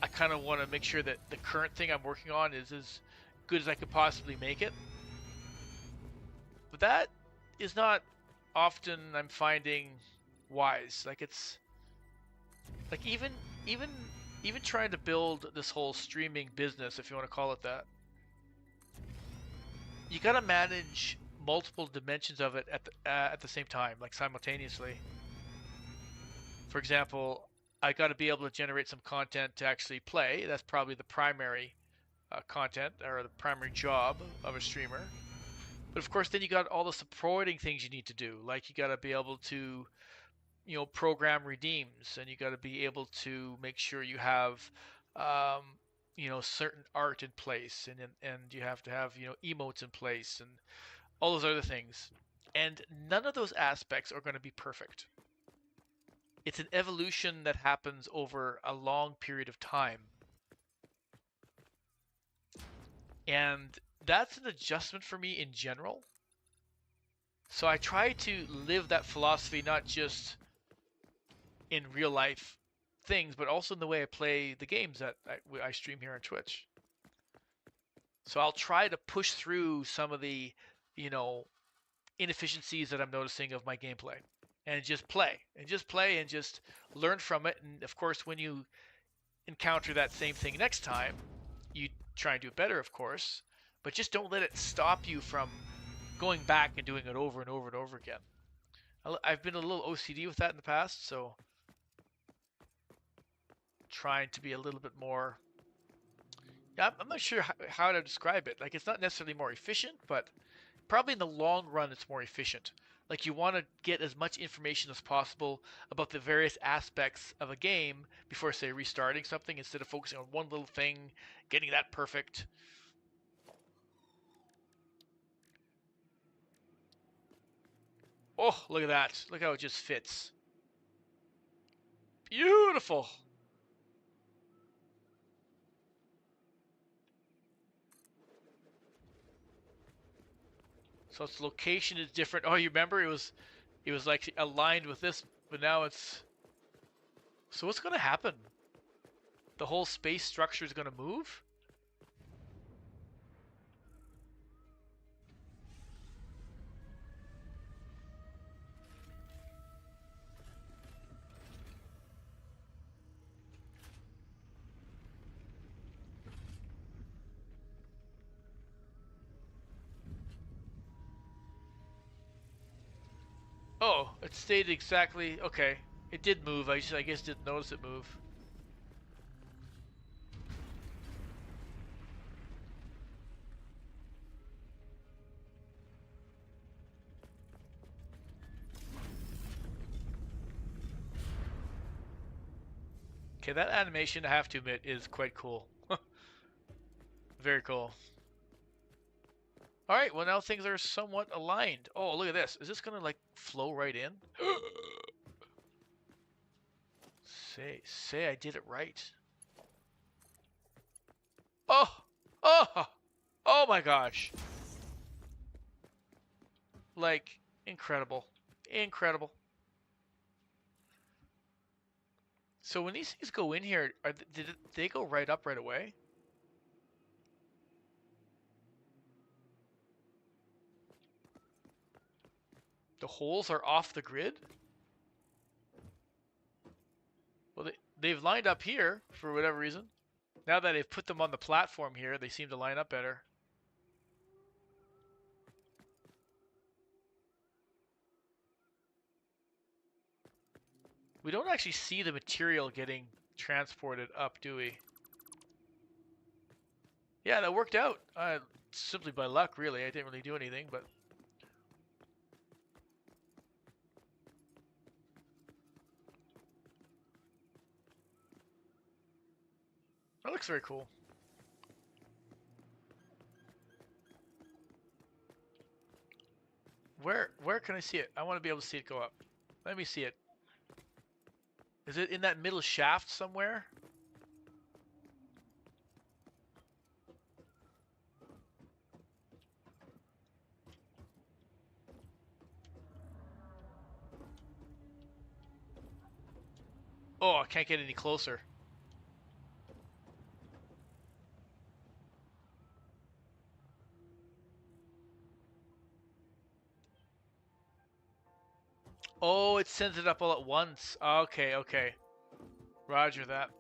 I kind of want to make sure that the current thing I'm working on is as good as I could possibly make it. But that is not often, I'm finding, wise. Like it's like even trying to build this whole streaming business, if you want to call it that, you got to manage multiple dimensions of it at the same time, like simultaneously. For example, I got to be able to generate some content to actually play. That's probably the primary content or the primary job of a streamer. But of course, then you got all the supporting things you need to do. Like you got to be able to, program redeems, and you got to be able to make sure you have, certain art in place, and you have to have, emotes in place, and all those other things. And none of those aspects are going to be perfect. It's an evolution that happens over a long period of time. And that's an adjustment for me in general. So I try to live that philosophy not just in real life things, but also in the way I play the games that I stream here on Twitch. So I'll try to push through some of the, inefficiencies that I'm noticing of my gameplay, and just play and just learn from it. And of course, when you encounter that same thing next time, you try and do it better, of course, but just don't let it stop you from going back and doing it over and over and over again. I've been a little OCD with that in the past, so trying to be a little bit more. I'm not sure how to describe it. Like, it's not necessarily more efficient, but probably in the long run, it's more efficient. Like, you want to get as much information as possible about the various aspects of a game before, say, restarting something, instead of focusing on one little thing, getting that perfect. Oh, look at that. Look how it just fits. Beautiful. So its location is different. Oh, you remember it was like aligned with this, but now it's. So what's going to happen? The whole space structure is going to move? Oh, it stayed exactly. Okay. It did move. I guess didn't notice it move. Okay, that animation, I have to admit, is quite cool. Very cool. Alright, well now things are somewhat aligned. Oh, look at this. Is this gonna, like, flow right in? Say I did it right. Oh! Oh! Oh my gosh. Like, incredible. Incredible. So when these things go in here, did they go right up right away? The holes are off the grid? Well, they've lined up here for whatever reason. Now that they've put them on the platform here, they seem to line up better. We don't actually see the material getting transported up, do we? Yeah, that worked out. Simply by luck, really. I didn't really do anything, but... That looks very cool. Where can I see it? I want to be able to see it go up. Let me see it. Is it in that middle shaft somewhere? Oh, I can't get any closer. Oh, it sends it up all at once. Okay, okay. Roger that.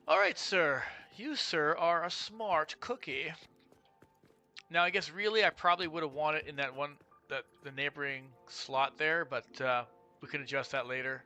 Alright, sir. You, sir, are a smart cookie. Now, I guess really I probably would have wanted in that one, the neighboring slot there, but we can adjust that later.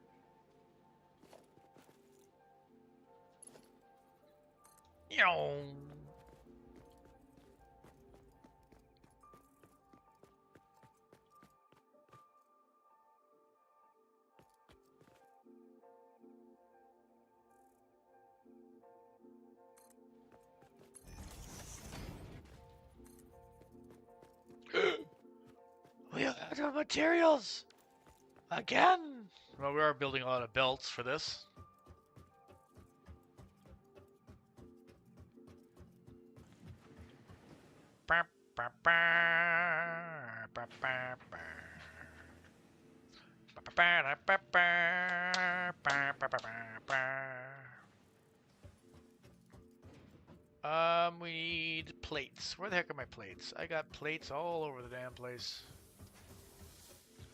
I don't have materials! Again! Well, we are building a lot of belts for this. We need plates. Where the heck are my plates? I got plates all over the damn place.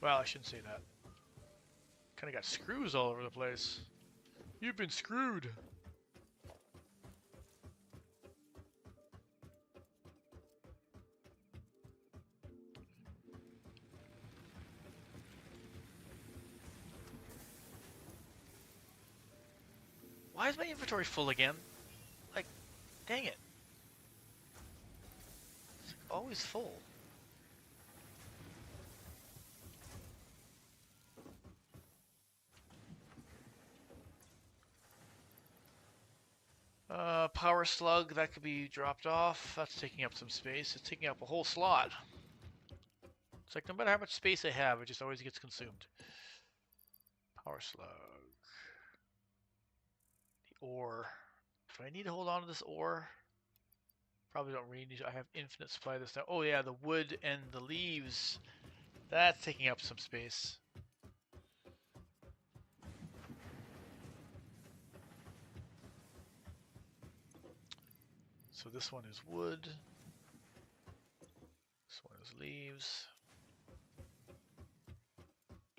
Well, I shouldn't say that. Kinda got screws all over the place. You've been screwed. Why is my inventory full again? Like, dang it. It's always full. Power slug, that could be dropped off. That's taking up some space. It's taking up a whole slot. It's like no matter how much space I have, it just always gets consumed. Power slug. The ore. Do I need to hold on to this ore? Probably don't really need to. I have infinite supply of this now. Oh yeah, the wood and the leaves. That's taking up some space. So this one is wood. This one is leaves.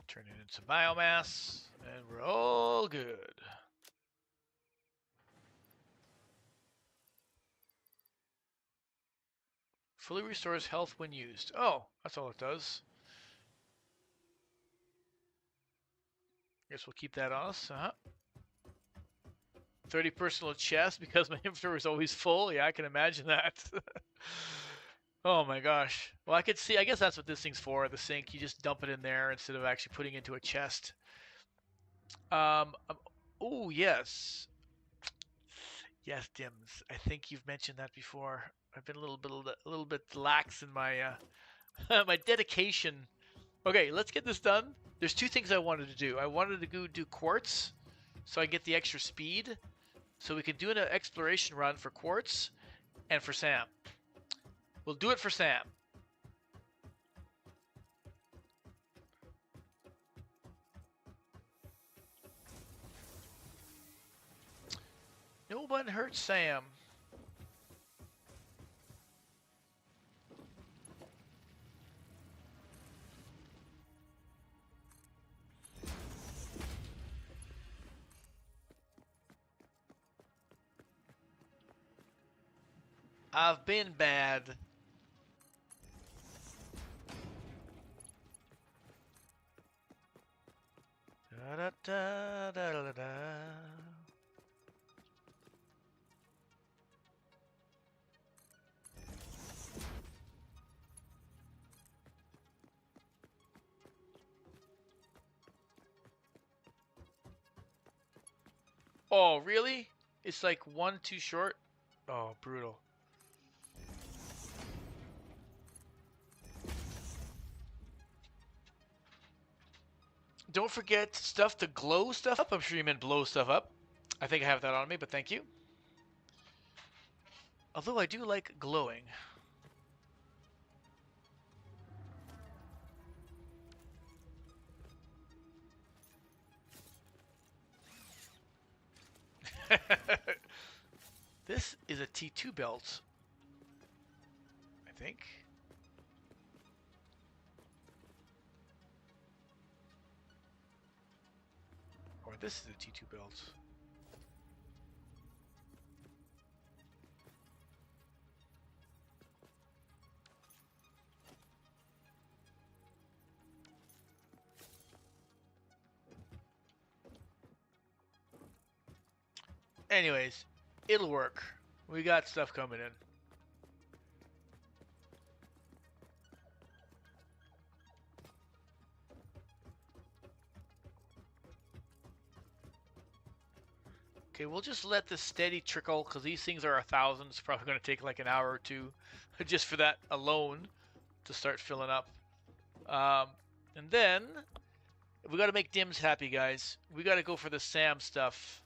Turn it into biomass, and we're all good. Fully restores health when used. Oh, that's all it does. Guess we'll keep that on us. 30 personal chests because my inventory is always full. Yeah, I can imagine that. Oh my gosh. Well, I could see. I guess that's what this thing's for. The sink. You just dump it in there instead of actually putting it into a chest. Oh yes. Yes, Dims. I think you've mentioned that before. I've been a little bit lax in my my dedication. Okay, let's get this done. There's two things I wanted to do. I wanted to go do quartz, so I get the extra speed, so we can do an exploration run for quartz and for Sam. We'll do it for Sam. No one hurts Sam. I've been bad. Da, da, da, da, da, da. Oh, really? It's like one too short? Oh, brutal. Don't forget stuff to glow stuff up. I'm sure you meant blow stuff up. I think I have that on me, but thank you. Although I do like glowing. This is a T2 belt, I think. Or this is a T2 belt. Anyways, it'll work. We got stuff coming in. Okay, we'll just let this steady trickle because these things are 1,000. It's probably going to take like an hour or two just for that alone to start filling up. And then we got to make Dims happy, guys. We got to go for the Sam stuff.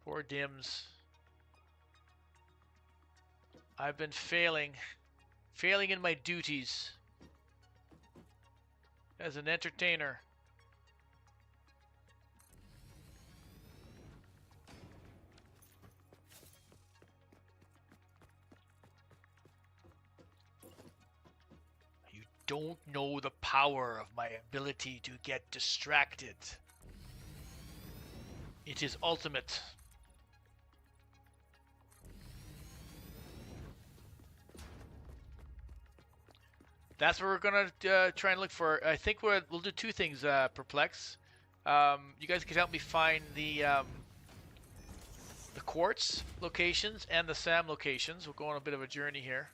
Poor Dims. I've been failing in my duties as an entertainer. You don't know the power of my ability to get distracted. It is ultimate. That's what we're gonna try and look for. I think we'll do two things, Perplex. You guys can help me find the quartz locations and the SAM locations. We'll go on a bit of a journey here.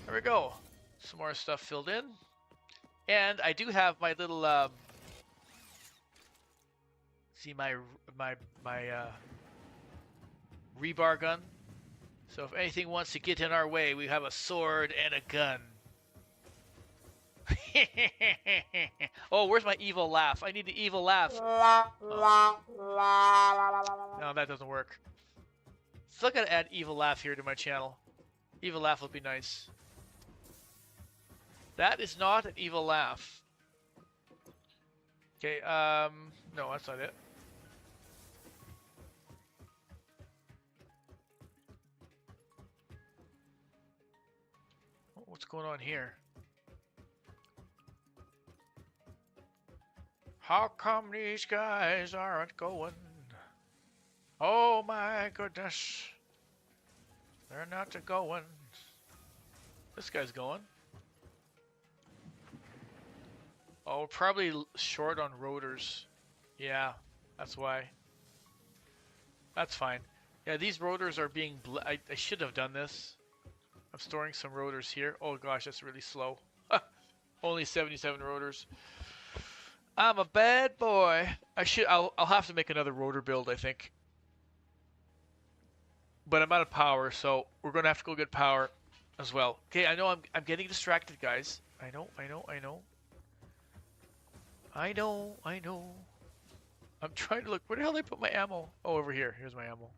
There we go. Some more stuff filled in. And I do have my little see my rebar gun. So if anything wants to get in our way, we have a sword and a gun. Oh, where's my evil laugh? I need the evil laugh. Oh. No, that doesn't work. Still gotta add evil laugh here to my channel. Evil laugh would be nice. That is not an evil laugh. Okay, no, that's not it. What's going on here? How come these guys aren't going? Oh my goodness. They're not going. This guy's going. Oh, we're probably short on rotors. Yeah, that's why. That's fine. Yeah, these rotors are being... I should have done this. I'm storing some rotors here. Oh gosh, that's really slow. Only 77 rotors. I'm a bad boy. I'll have to make another rotor build, I think. But I'm out of power, so we're gonna have to go get power as well. Okay, I know I'm getting distracted, guys. I know. I'm trying to look. Where the hell did I put my ammo? Oh, over here. Here's my ammo.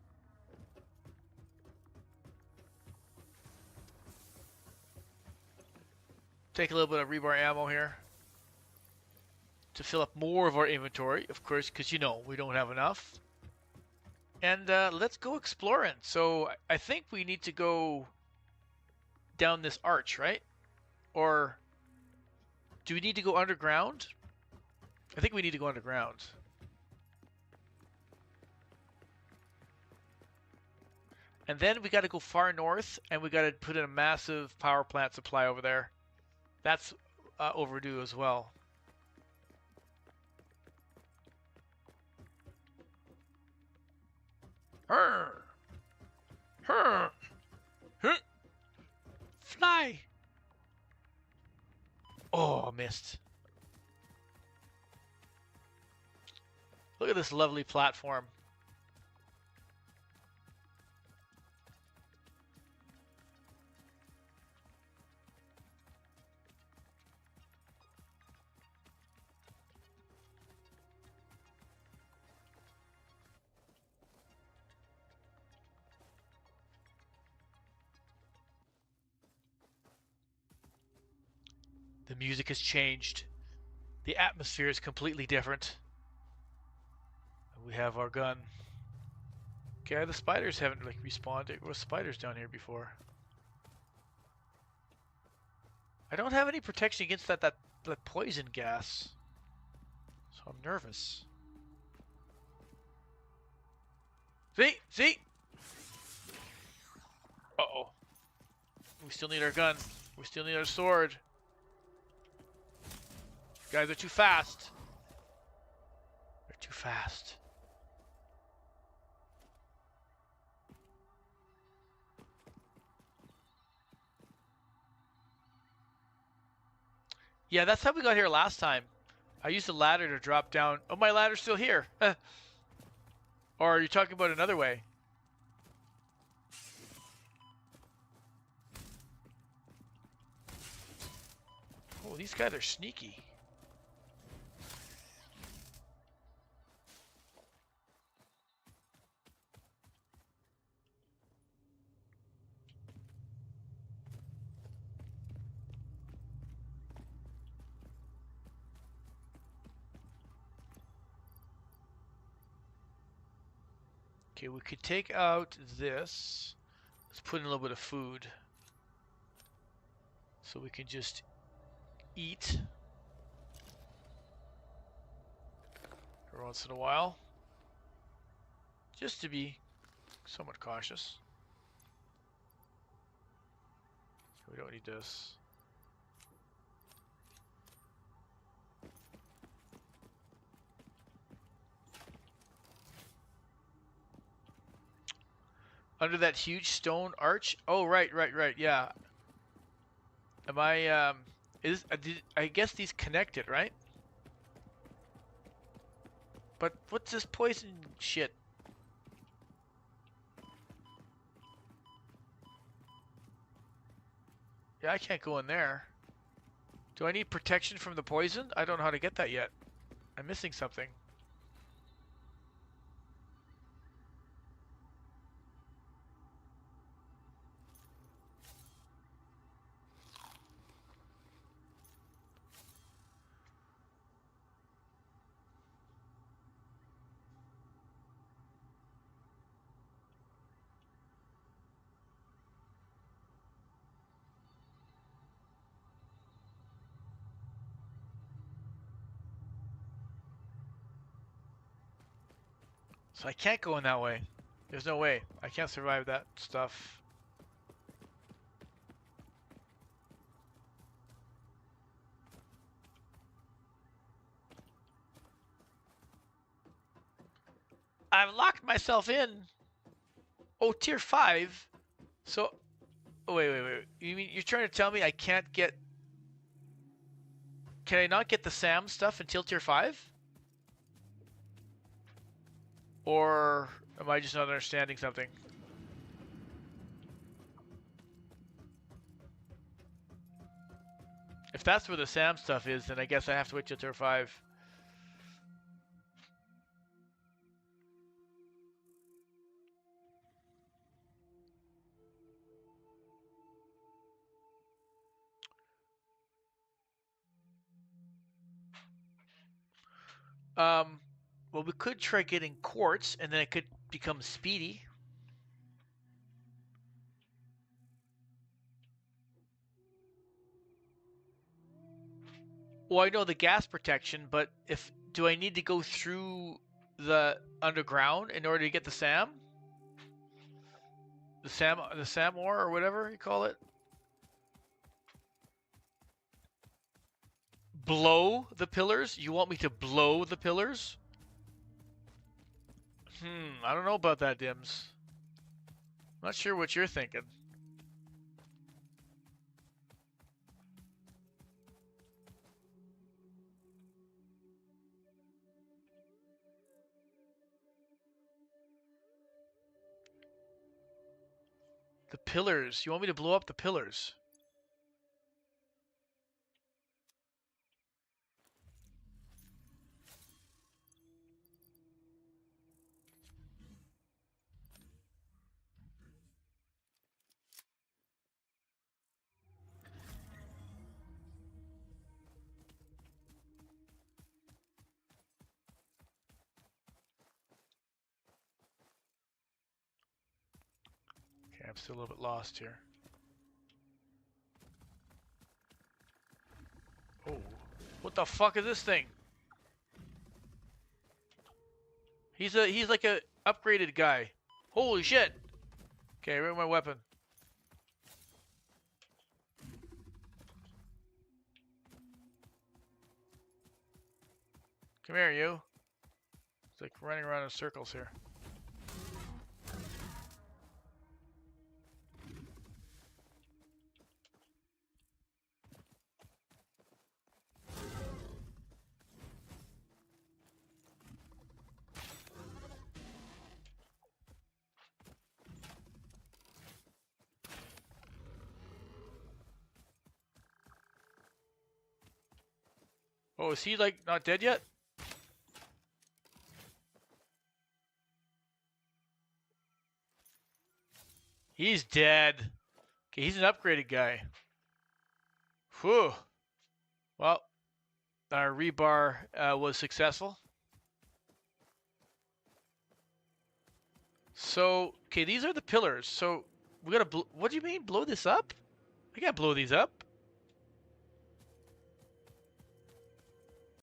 Take a little bit of rebar ammo here to fill up more of our inventory, of course, because you know we don't have enough. And let's go exploring. So I think we need to go down this arch, right? Or do we need to go underground? I think we need to go underground. And then we got to go far north, and we got to put in a massive power plant supply over there. That's overdue as well. Fly! Oh, missed. Look at this lovely platform. The music has changed. The atmosphere is completely different. We have our gun. Okay, the spiders haven't like respawned. There were spiders down here before. I don't have any protection against that poison gas. So I'm nervous. See? Uh-oh. We still need our gun. We still need our sword. You guys are too fast. They're too fast. Yeah, that's how we got here last time. I used the ladder to drop down. Oh, my ladder's still here. Or are you talking about another way? Oh, these guys are sneaky. Okay, we could take out this. Let's put in a little bit of food. So we can just eat every once in a while. Just to be somewhat cautious. We don't need this. Under that huge stone arch? Oh, right, yeah. Am I, I guess these connected, right? But what's this poison shit? Yeah, I can't go in there. Do I need protection from the poison? I don't know how to get that yet. I'm missing something. So I can't go in that way. There's no way. I can't survive that stuff. I've locked myself in. Oh, tier 5? So, oh, wait. You mean you're trying to tell me I can't get... Can I not get the SAM stuff until tier 5? Or am I just not understanding something? If that's where the SAM stuff is, then I guess I have to wait till tier 5. Well, we could try getting quartz, and then it could become speedy. Well, I know the gas protection, but do I need to go through the underground in order to get the SAM? The SAM ore or whatever you call it? Blow the pillars? You want me to blow the pillars? I don't know about that, Dims. Not sure what you're thinking. The pillars. You want me to blow up the pillars? Okay, I'm still a little bit lost here. Oh, what the fuck is this thing? He's like a upgraded guy. Holy shit! Okay, where's my weapon? Come here, you. It's like running around in circles here. Oh, is he like not dead yet? He's dead. Okay, he's an upgraded guy. Whew. Well, our rebar was successful. So, okay, these are the pillars. So we gotta. What do you mean blow this up? We gotta blow these up.